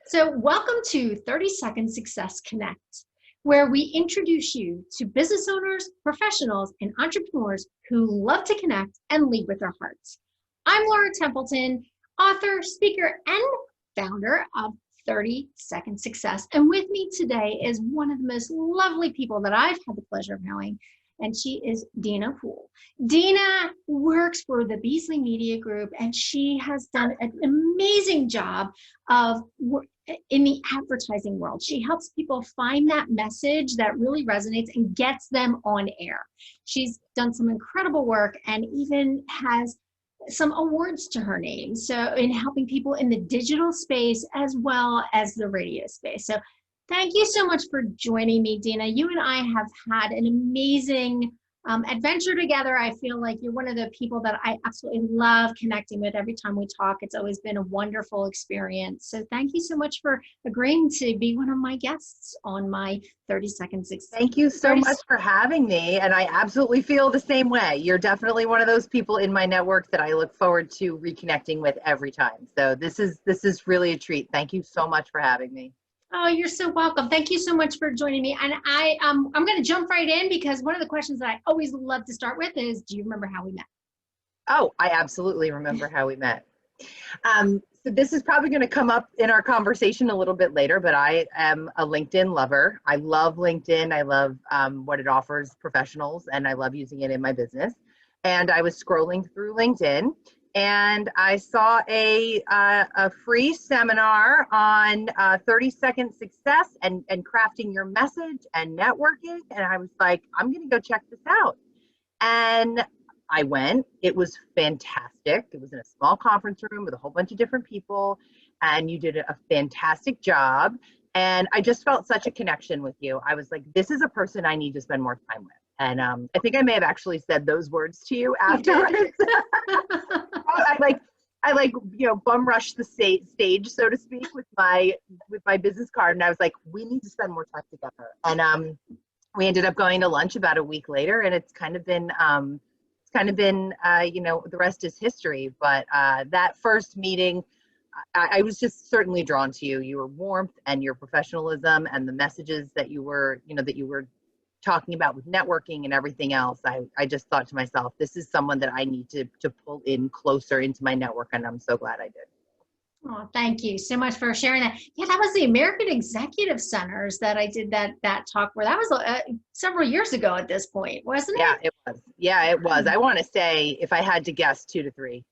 So welcome to 30 Second Success Connect, where we introduce you to business owners, professionals, and entrepreneurs who love to connect and lead with their hearts. I'm Laura Templeton, author, speaker, and founder of 30 Second Success. And with me today is one of the most lovely people that I've had the pleasure of knowing, and she is Deana Poole. Deana works for the Beasley Media Group, and she has done an amazing job of in the advertising world. She helps people find that message that really resonates and gets them on air. She's done some incredible work and even has some awards to her name. So in helping people in the digital space as well as the radio space. So thank you so much for joining me, Deana. You and I have had an amazing adventure together. I feel like you're one of the people that I absolutely love connecting with every time we talk. It's always been a wonderful experience. So thank you so much for agreeing to be one of my guests on my 30 Second Success. Thank you so much for having me. And I absolutely feel the same way. You're definitely one of those people in my network that I look forward to reconnecting with every time. So this is really a treat. Thank you so much for having me. Oh, you're so welcome. Thank you so much for joining me. And I'm going to jump right in because one of the questions that I always love to start with is, do you remember how we met? Oh, I absolutely remember how we met. So this is probably going to come up in our conversation a little bit later, but I am a LinkedIn lover. I love LinkedIn. I love what it offers professionals, and I love using it in my business. And I was scrolling through LinkedIn, and I saw a free seminar on 30 Second Success and crafting your message and networking. And I was like, I'm going to go check this out. And I went. It was fantastic. It was in a small conference room with a whole bunch of different people, and you did a fantastic job. And I just felt such a connection with you. I was like, this is a person I need to spend more time with. And I think I may have actually said those words to you afterwards. I like bum rushed the stage, so to speak, with my business card, and I was like, we need to spend more time together. And we ended up going to lunch about a week later, and it's kind of been the rest is history. But that first meeting, I was just certainly drawn to you. Your warmth and your professionalism and the messages that you were talking about with networking and everything else. I just thought to myself, this is someone that I need to pull in closer into my network, and I'm so glad I did. Oh, thank you so much for sharing that. Yeah, that was the American Executive Centers that I did that talk where. That was several years ago at this point, wasn't it? Yeah, it was. Yeah, it was. I want to say, if I had to guess, 2 to 3.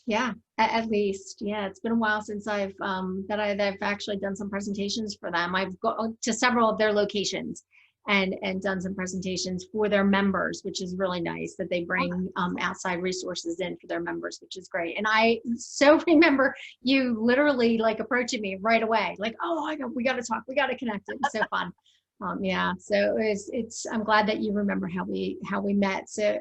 Yeah, at least. Yeah, it's been a while since I've actually done some presentations for them. I've gone to several of their locations and done some presentations for their members, which is really nice that they bring outside resources in for their members, which is great. And I so remember you literally like approaching me right away, like, oh, we got to talk, we got to connect. It was so fun. Yeah, so I'm glad that you remember how we met. So,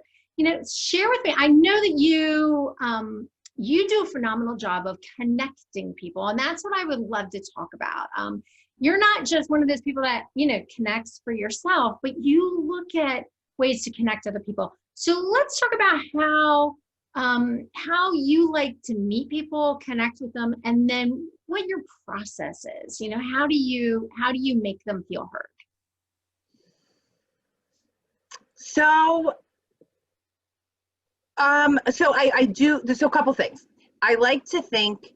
share with me. I know that you do a phenomenal job of connecting people, and that's what I would love to talk about. You're not just one of those people that, connects for yourself, but you look at ways to connect other people. So let's talk about how you like to meet people, connect with them, and then what your process is. How do you make them feel heard? So I do, there's a couple things. I like to think,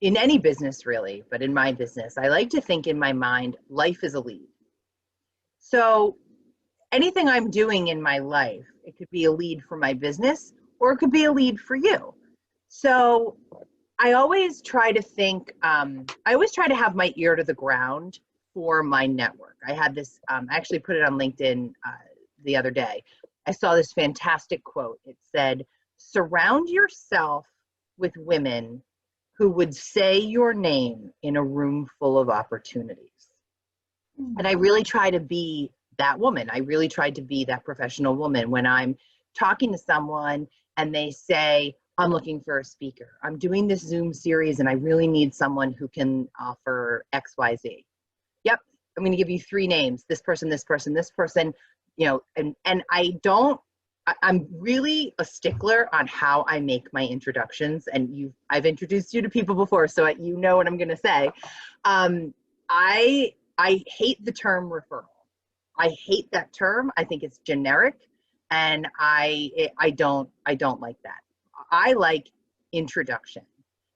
in any business really, but in my business, I like to think in my mind, life is a lead. So anything I'm doing in my life, it could be a lead for my business, or it could be a lead for you. So I always try to think, I always try to have my ear to the ground for my network. I had this, I actually put it on LinkedIn the other day. I saw this fantastic quote. It said, surround yourself with women who would say your name in a room full of opportunities. And I really try to be that woman. I really tried to be that professional woman when I'm talking to someone and they say, I'm looking for a speaker. I'm doing this Zoom series and I really need someone who can offer XYZ. Yep, I'm going to give you 3 names. This person, this person, this person, and I don't I'm really a stickler on how I make my introductions, and I've introduced you to people before, so you know what I'm going to say. I hate the term referral. I hate that term. I think it's generic, and I don't like that. I like introduction.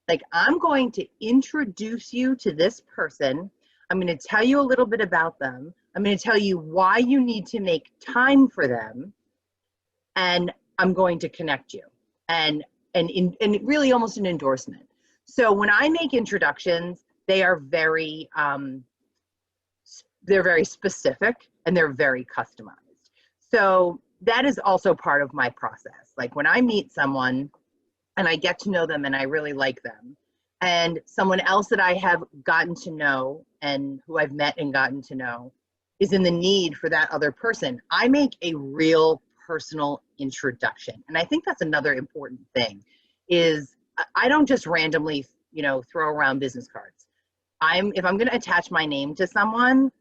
Like, I'm going to introduce you to this person. I'm going to tell you a little bit about them. I'm going to tell you why you need to make time for them, and I'm going to connect you, and really almost an endorsement. So when I make introductions, they are they're very specific and they're very customized. So that is also part of my process. Like, when I meet someone and I get to know them and I really like them, and someone else that I have gotten to know and who I've met and gotten to know is in the need for that other person, I make a real personal introduction. And I think that's another important thing, is I don't just randomly, throw around business cards. If I'm going to attach my name to someone,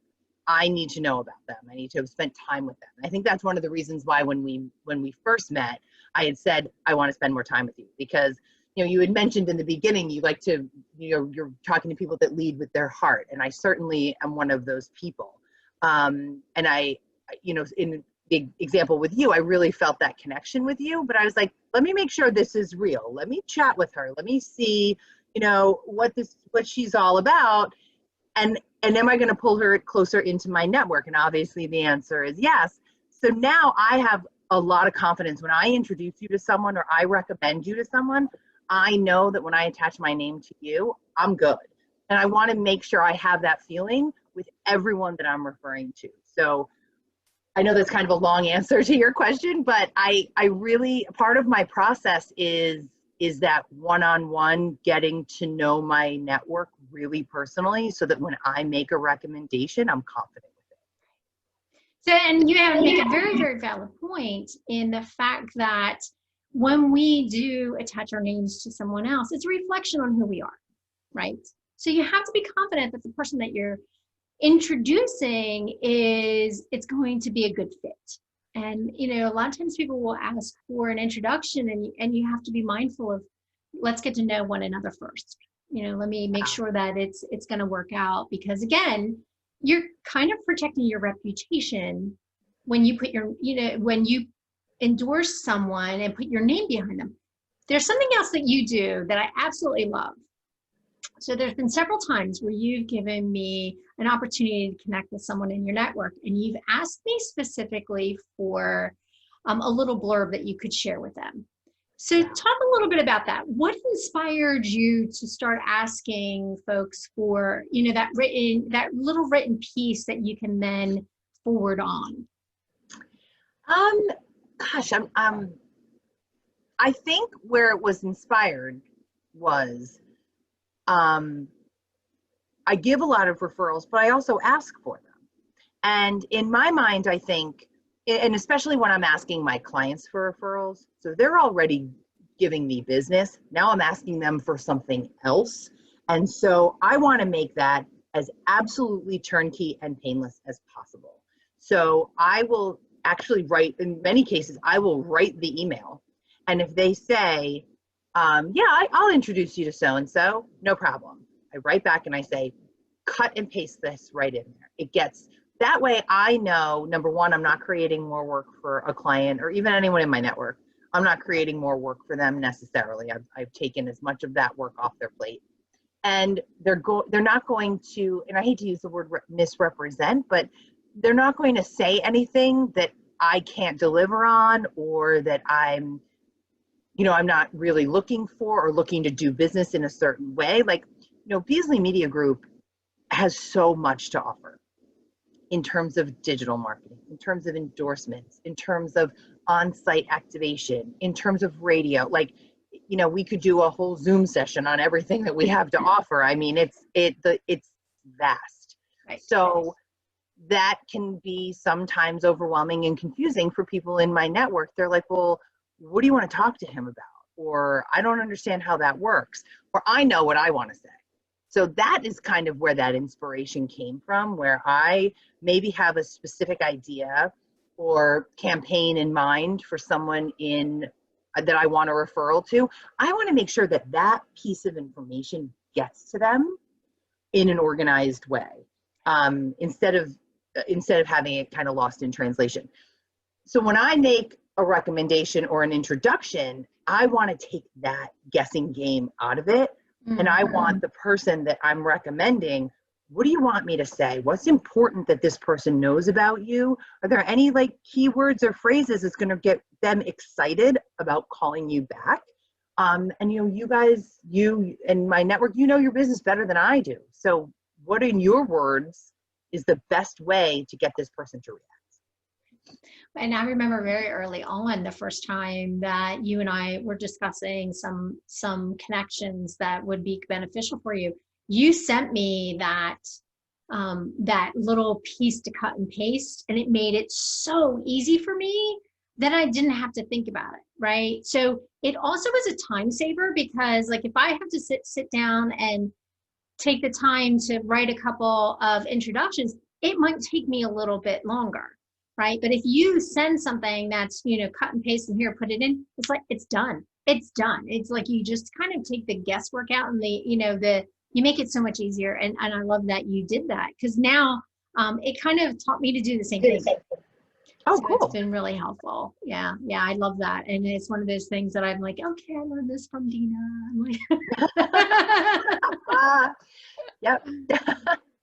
I need to know about them. I need to have spent time with them. I think that's one of the reasons why when we first met, I had said, I want to spend more time with you, because you had mentioned in the beginning, you like to, you're talking to people that lead with their heart. And I certainly am one of those people. And in the example with you, I really felt that connection with you, but I was like, let me make sure this is real. Let me chat with her. Let me see, what she's all about. And am I going to pull her closer into my network? And obviously the answer is yes. So now I have a lot of confidence when I introduce you to someone or I recommend you to someone. I know that when I attach my name to you, I'm good. And I want to make sure I have that feeling with everyone that I'm referring to. So I know that's kind of a long answer to your question, but I really, part of my process is that one-on-one, getting to know my network really personally, so that when I make a recommendation, I'm confident with it. So, and you make a very, very valid point in the fact that when we do attach our names to someone else, it's a reflection on who we are, right? So you have to be confident that the person that you're introducing it's going to be a good fit. And a lot of times people will ask for an introduction, and you have to be mindful of, let's get to know one another first. Let me make sure that it's going to work out, because again, you're kind of protecting your reputation when you put when you endorse someone and put your name behind them. There's something else that you do that I absolutely love. So there's been several times where you've given me an opportunity to connect with someone in your network, and you've asked me specifically for a little blurb that you could share with them. So talk a little bit about that. What inspired you to start asking folks for, that little written piece that you can then forward on? Gosh, I think where it was inspired was, I give a lot of referrals, but I also ask for them. And in my mind, I think, and especially when I'm asking my clients for referrals, so they're already giving me business. Now I'm asking them for something else. And so I want to make that as absolutely turnkey and painless as possible. So I will actually write, in many cases, I will write the email. And if they say, I'll introduce you to so-and-so, no problem. I write back and I say, cut and paste this right in there. That way I know, number one, I'm not creating more work for a client or even anyone in my network. I'm not creating more work for them necessarily. I've taken as much of that work off their plate. And they're not going to, and I hate to use the word misrepresent, but they're not going to say anything that I can't deliver on, or that I'm not really looking for or looking to do business in a certain way. Like, Beasley Media Group has so much to offer in terms of digital marketing, in terms of endorsements, in terms of on-site activation, in terms of radio. Like, we could do a whole Zoom session on everything that we have to offer. I mean, it's vast. Right. So that can be sometimes overwhelming and confusing for people in my network. They're like, well, what do you want to talk to him about? Or I don't understand how that works. Or I know what I want to say. So that is kind of where that inspiration came from, where I maybe have a specific idea or campaign in mind for someone that I want a referral to, I want to make sure that that piece of information gets to them in an organized way, instead of having it kind of lost in translation. So when I make a recommendation or an introduction, I want to take that guessing game out of it. Mm-hmm. And I want the person that I'm recommending, what do you want me to say? What's important that this person knows about you? Are there any like keywords or phrases that's going to get them excited about calling you back? And you guys, you and my network, your business better than I do. So what in your words is the best way to get this person to react? And I remember very early on, the first time that you and I were discussing some connections that would be beneficial for you, you sent me that little piece to cut and paste, and it made it so easy for me that I didn't have to think about it, right? So it also is a time saver, because like if I have to sit down and take the time to write a couple of introductions, it might take me a little bit longer, right? But if you send something that's, cut and paste and here, put it in, it's like, it's done. It's done. It's like you just kind of take the guesswork out, and you make it so much easier. And I love that you did that, because now it kind of taught me to do the same thing. Oh, so cool. It's been really helpful. Yeah, I love that. And it's one of those things that I'm like, okay, I learned this from Deana. I'm like, yep.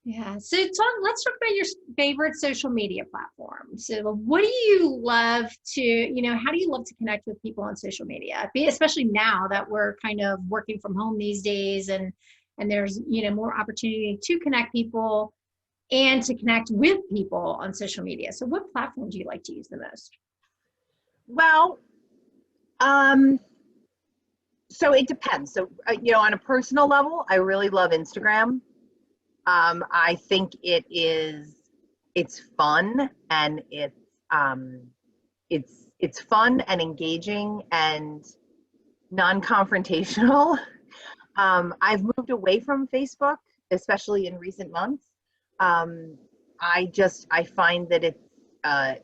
Yeah. So let's talk about your favorite social media platform. So what do you love to, how do you love to connect with people on social media? Especially now that we're kind of working from home these days, and there's, more opportunity to connect people and to connect with people on social media. So what platform do you like to use the most? Well, so it depends. So, on a personal level, I really love Instagram. I think it's fun, and it's fun and engaging and non-confrontational. I've moved away from Facebook, especially in recent months. I find that it's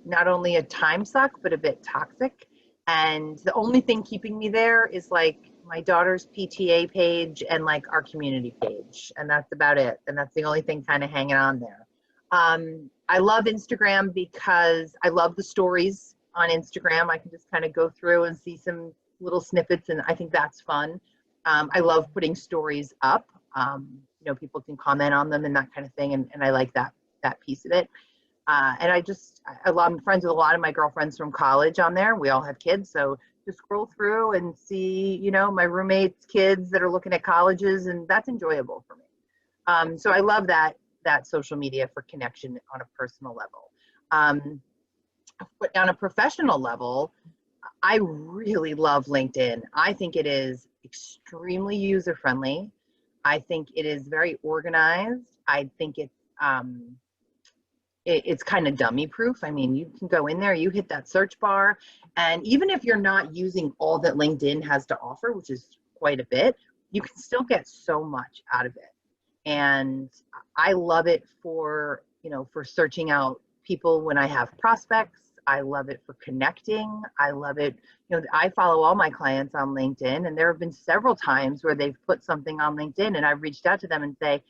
not only a time suck, but a bit toxic. And the only thing keeping me there is like my daughter's PTA page and like our community page. And that's about it. And that's the only thing kind of hanging on there. I love Instagram because I love the stories on Instagram. I can just kind of go through and see some little snippets, and I think that's fun. I love putting stories up. People can comment on them and that kind of thing. And I like that piece of it. And I'm friends with a lot of my girlfriends from college on there. We all have kids. So just scroll through and see, my roommates' kids that are looking at colleges, and that's enjoyable for me. So I love that social media for connection on a personal level. But on a professional level, I really love LinkedIn. I think it is extremely user-friendly. I think it is very organized. I think it's kind of dummy proof. I mean, you can go in there, you hit that search bar, and even if you're not using all that LinkedIn has to offer, which is quite a bit, you can still get so much out of it. And I love it for searching out people when I have prospects. I love it for connecting. I love it. I follow all my clients on LinkedIn, and there have been several times where they've put something on LinkedIn and I've reached out to them and say,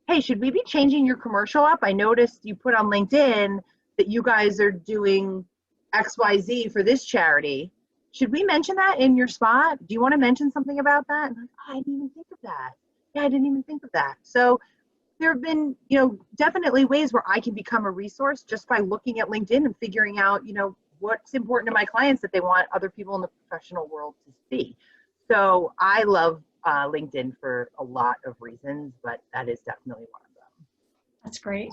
hey, should we be changing your commercial up? I noticed you put on LinkedIn that you guys are doing XYZ for this charity. Should we mention that in your spot? Do you want to mention something about that? And I'm like, oh, I didn't even think of that. Yeah, I didn't even think of that. So there have been, definitely ways where I can become a resource just by looking at LinkedIn and figuring out, what's important to my clients that they want other people in the professional world to see. So I love LinkedIn for a lot of reasons, but that is definitely one of them. That's great.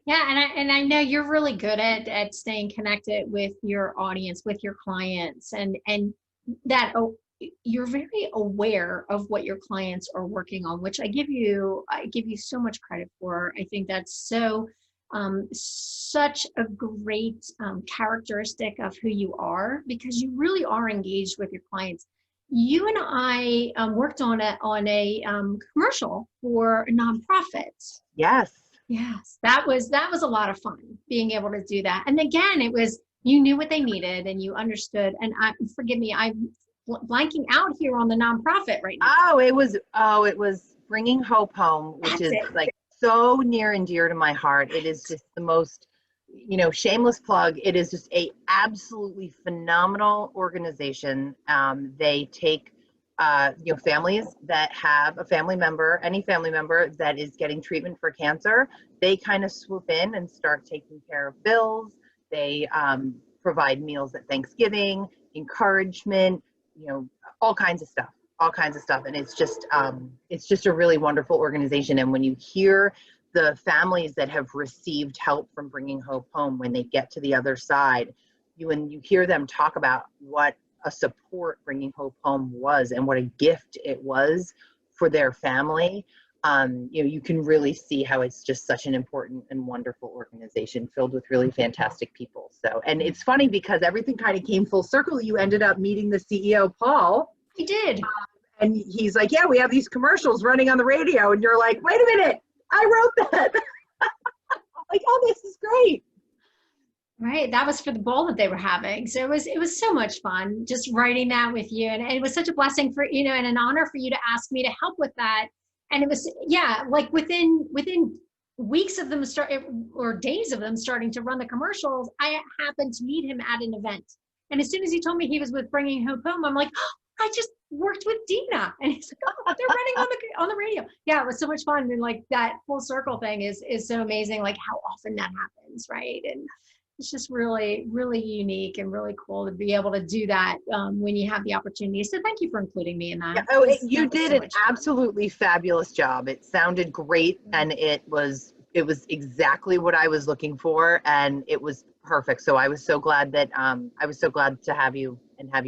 Yeah, and I know you're really good at staying connected with your audience, with your clients, and that you're very aware of what your clients are working on, which I give you so much credit for. I think that's such a great characteristic of who you are, because you really are engaged with your clients. You and I worked on a commercial for a nonprofit. Yes. Yes, that was a lot of fun being able to do that. And again, it was You knew what they needed and you understood. And forgive me, I'm blanking out here on the nonprofit right now. It was Bringing Hope Home, which That's is it. like so near and dear to my heart. It is just the most, shameless plug. It is just a absolutely phenomenal organization. They take, families that have a family member, any family member that is getting treatment for cancer. They kind of swoop in and start taking care of bills. They provide meals at Thanksgiving, encouragement, all kinds of stuff, and it's just a really wonderful organization. And when you hear the families that have received help from Bringing Hope Home, when they get to the other side, when you hear them talk about what a support Bringing Hope Home was and what a gift it was for their family, you can really see how it's just such an important and wonderful organization filled with really fantastic people. So, and it's funny because everything kind of came full circle. You ended up meeting the CEO, Paul. I did. And he's like, yeah, we have these commercials running on the radio. And you're like, wait a minute, I wrote that. I'm like, oh, this is great. Right. That was for the bowl that they were having. So it was so much fun just writing that with you. And it was such a blessing for, and an honor for you to ask me to help with that. And it was, yeah, like within weeks of them or days of them starting to run the commercials, I happened to meet him at an event. And as soon as he told me he was with Bringing Hope Home, I'm like, oh, I just worked with Deana. And he's like, oh, they're running on the radio. Yeah, it was so much fun. And like that full circle thing is so amazing, like how often that happens, right? And it's just really, really unique and really cool to be able to do that when you have the opportunity. So thank you for including me in that. Yeah, you did an absolutely fabulous job. It sounded great, and it was exactly what I was looking for, and it was perfect. So I was so glad to have you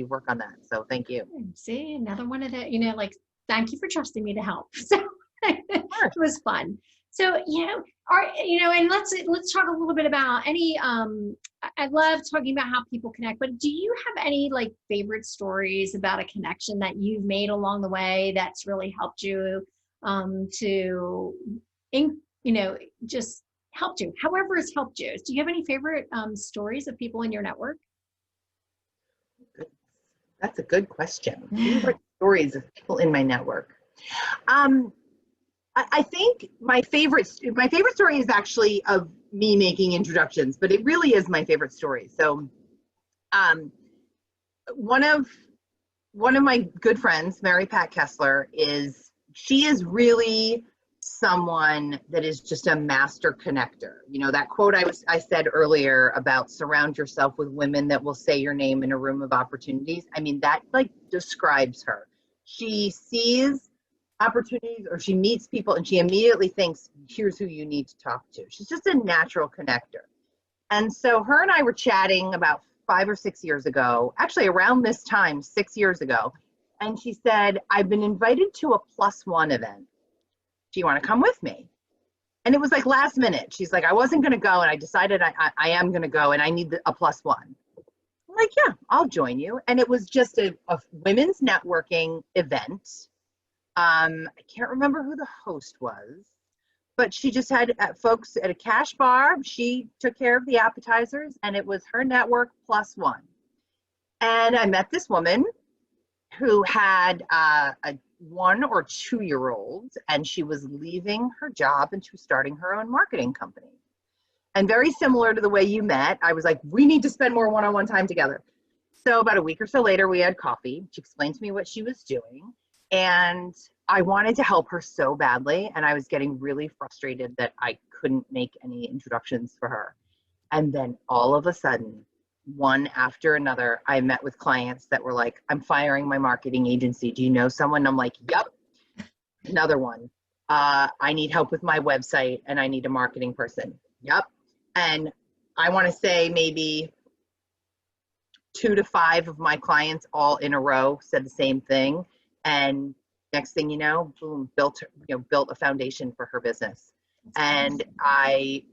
work on that. So thank you. See, another one of the, like, thank you for trusting me to help. So it was fun. So, and let's talk a little bit about any, I love talking about how people connect, but do you have any like favorite stories about a connection that you've made along the way that's really helped you just helped you, however it's helped you? Do you have any favorite stories of people in your network? That's a good question. Favorite stories of people in my network. I think my favorite story is actually of me making introductions, but it really is my favorite story. So, one of my good friends, Mary Pat Kessler, she is really someone that is just a master connector. That quote I said earlier about surround yourself with women that will say your name in a room of opportunities. I mean, that like describes her. She sees opportunities or she meets people and she immediately thinks, here's who you need to talk to. She's just a natural connector. And so her and I were chatting about 5 or 6 years ago, actually around this time, 6 years ago. And she said, I've been invited to a +1 event. Do you want to come with me? And it was like last minute. She's like, I wasn't going to go. And I decided I am going to go and I need a +1. I'm like, yeah, I'll join you. And it was just a women's networking event. I can't remember who the host was, but she just had folks at a cash bar. She took care of the appetizers and it was her network +1. And I met this woman who had a 1 or 2-year-old, and she was leaving her job and she was starting her own marketing company. And very similar to the way you met, I was like, we need to spend more one-on-one time together. So about a week or so later, we had coffee. She explained to me what she was doing. And I wanted to help her so badly, and I was getting really frustrated that I couldn't make any introductions for her. And then all of a sudden, one after another, I met with clients that were like, I'm firing my marketing agency. Do you know someone? I'm like, yep. Another one. I need help with my website and I need a marketing person. Yep. And I want to say maybe 2 to 5 of my clients all in a row said the same thing. And next thing you know, boom, built a foundation for her business. And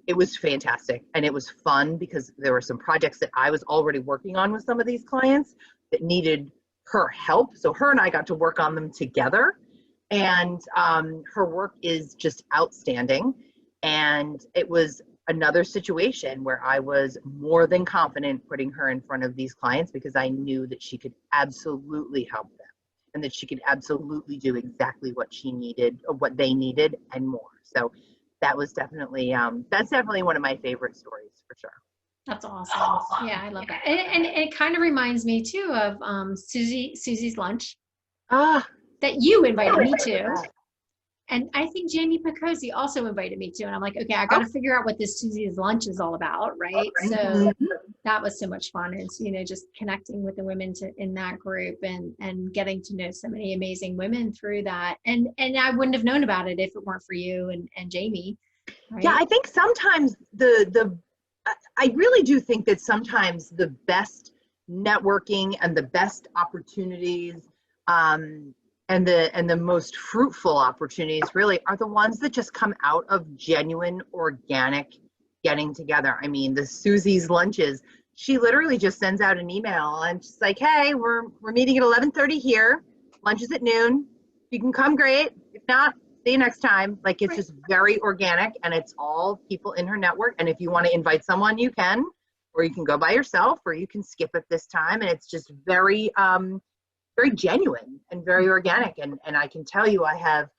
it was fantastic. And it was fun because there were some projects that I was already working on with some of these clients that needed her help. So her and I got to work on them together. And her work is just outstanding. And it was another situation where I was more than confident putting her in front of these clients because I knew that she could absolutely help them and that she could absolutely do exactly what she needed or what they needed and more. So that was definitely, that's definitely one of my favorite stories for sure. That's awesome. Yeah, I love that. And it kind of reminds me too of Susie's lunch Ah, that you invited me to. And I think Jamie Picozzi also invited me to. And I'm like, okay, I got to figure out what this Susie's lunch is all about, right? So that was so much fun. It's, just connecting with the women in that group and getting to know so many amazing women through that. And I wouldn't have known about it if it weren't for you and Jamie. Right? Yeah, I think sometimes I really do think that sometimes the best networking and the best opportunities, and the most fruitful opportunities really are the ones that just come out of genuine, organic getting together. I mean, the Susie's lunches, she literally just sends out an email and she's like, hey, we're meeting at 11:30 here. Lunch is at noon. If you can come, great. If not, see you next time. Like, it's just very organic, and it's all people in her network. And if you want to invite someone, you can, or you can go by yourself, or you can skip it this time. And it's just very, very genuine and very organic. And I can tell you, I have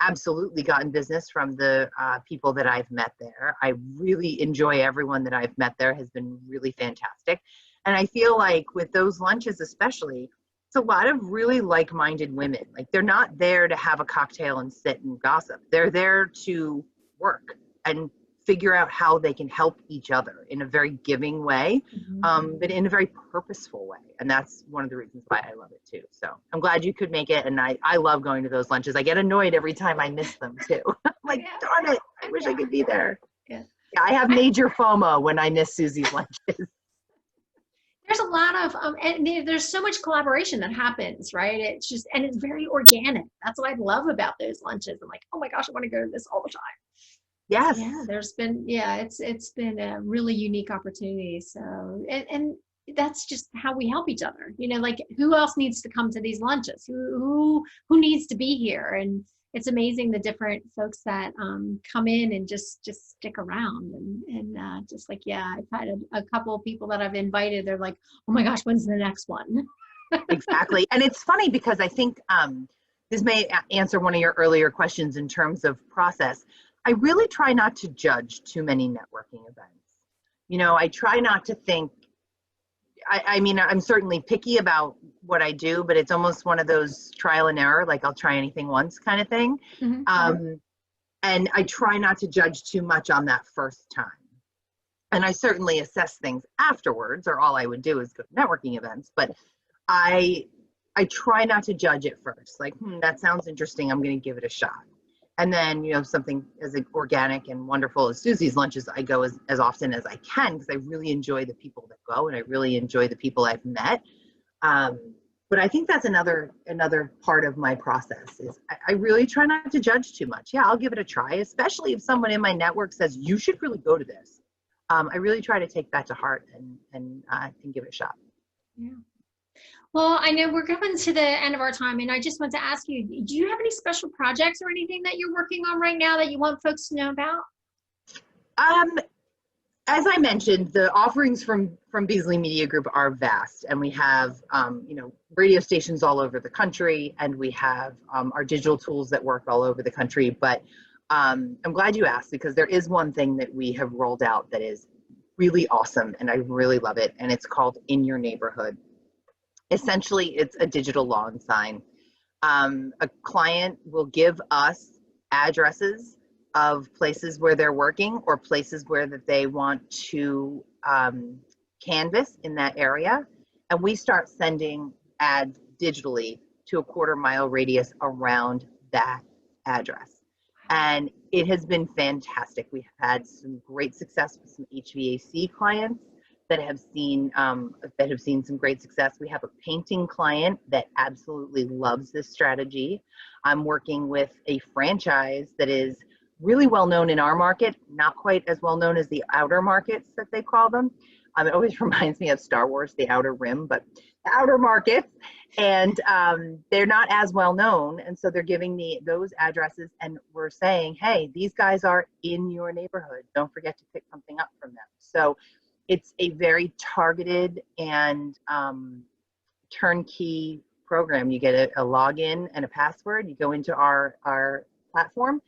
absolutely gotten business from the people that I've met there. I really enjoy everyone that I've met there, has been really fantastic. And I feel like with those lunches especially, it's a lot of really like-minded women. Like, they're not there to have a cocktail and sit and gossip. They're there to work and figure out how they can help each other in a very giving way, but in a very purposeful way. And that's one of the reasons why I love it too. So I'm glad you could make it. And I love going to those lunches. I get annoyed every time I miss them too. I'm like, darn it, I wish I could be there. Yeah, I have major FOMO when I miss Susie's lunches. There's a lot of, and there's so much collaboration that happens, right? It's just, and it's very organic. That's what I love about those lunches. I'm like, oh my gosh, I want to go to this all the time. Yes. Yeah, there's been, it's been a really unique opportunity. So, and that's just how we help each other. Like, who else needs to come to these lunches? Who needs to be here? And it's amazing the different folks that come in and just stick around and just like, yeah, I've had a couple of people that I've invited. They're like, oh my gosh, when's the next one? Exactly. And it's funny because I think this may answer one of your earlier questions in terms of process. I really try not to judge too many networking events. I try not to think, I mean, I'm certainly picky about what I do, but it's almost one of those trial and error, like I'll try anything once kind of thing. And I try not to judge too much on that first time. And I certainly assess things afterwards, or all I would do is go to networking events, but I try not to judge it first. Like, that sounds interesting, I'm going to give it a shot. And then, something as organic and wonderful as Susie's lunches, I go as often as I can because I really enjoy the people that go, and I really enjoy the people I've met. But I think that's another part of my process is I really try not to judge too much. Yeah, I'll give it a try, especially if someone in my network says, you should really go to this. I really try to take that to heart and give it a shot. Yeah. Well, I know we're coming to the end of our time, and I just want to ask you, do you have any special projects or anything that you're working on right now that you want folks to know about? As I mentioned, the offerings from Beasley Media Group are vast, and we have, radio stations all over the country, and we have our digital tools that work all over the country. But I'm glad you asked, because there is one thing that we have rolled out that is really awesome, and I really love it, and it's called In Your Neighborhood. Essentially, it's a digital lawn sign. A client will give us addresses of places where they're working or places where that they want to canvas in that area. And we start sending ads digitally to a 1/4 mile radius around that address. And it has been fantastic. We've had some great success with some HVAC clients that have seen some great success. We have a painting client that absolutely loves this strategy. I'm working with a franchise that is really well known in our market, not quite as well known as the outer markets that they call them, It always reminds me of Star Wars, the Outer Rim, but the outer markets. And they're not as well known. And so they're giving me those addresses, and we're saying, hey, these guys are in your neighborhood. Don't forget to pick something up from them. So it's a very targeted and turnkey program. You get a login and a password. You go into our platform,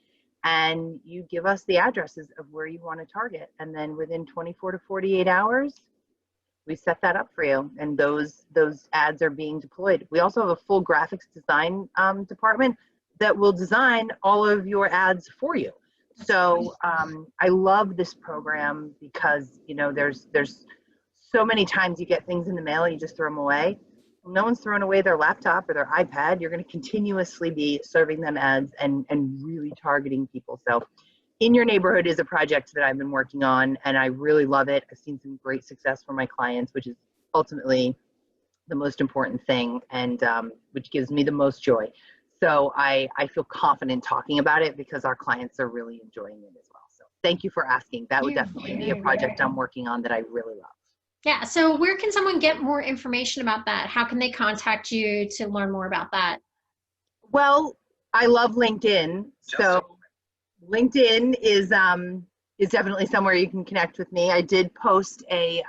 and you give us the addresses of where you want to target. And then within 24 to 48 hours, we set that up for you. And those ads are being deployed. We also have a full graphics design department that will design all of your ads for you. So I love this program because, you know, there's so many times you get things in the mail and you just throw them away. Well, no one's throwing away their laptop or their iPad. You're going to continuously be serving them ads and really targeting people. So In Your Neighborhood is a project that I've been working on, and I really love it. I've seen some great success for my clients, which is ultimately the most important thing, and which gives me the most joy. So I feel confident talking about it because our clients are really enjoying it as well. So thank you for asking. That would definitely be a project I'm working on that I really love. Yeah, so where can someone get more information about that? How can they contact you to learn more about that? Well, I love LinkedIn. So LinkedIn is definitely somewhere you can connect with me. I did post a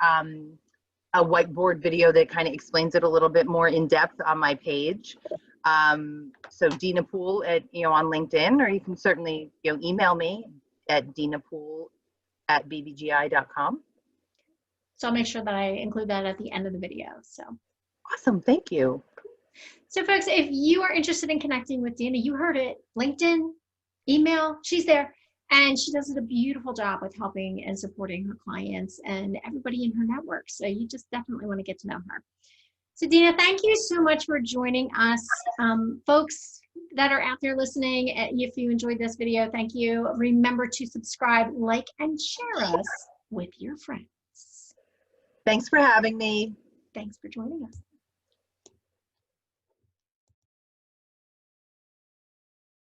whiteboard video that kind of explains it a little bit more in depth on my page. So Deana Poole on LinkedIn, or you can certainly email me at deanapoole@bbgi.com. So I'll make sure that I include that at the end of the video. So awesome, thank you. So folks, if you are interested in connecting with Deana, you heard it, LinkedIn, email, she's there. And she does a beautiful job with helping and supporting her clients and everybody in her network. So you just definitely want to get to know her. So Deana, thank you so much for joining us. Folks that are out there listening, if you enjoyed this video, thank you. Remember to subscribe, like, and share us with your friends. Thanks for having me. Thanks for joining us.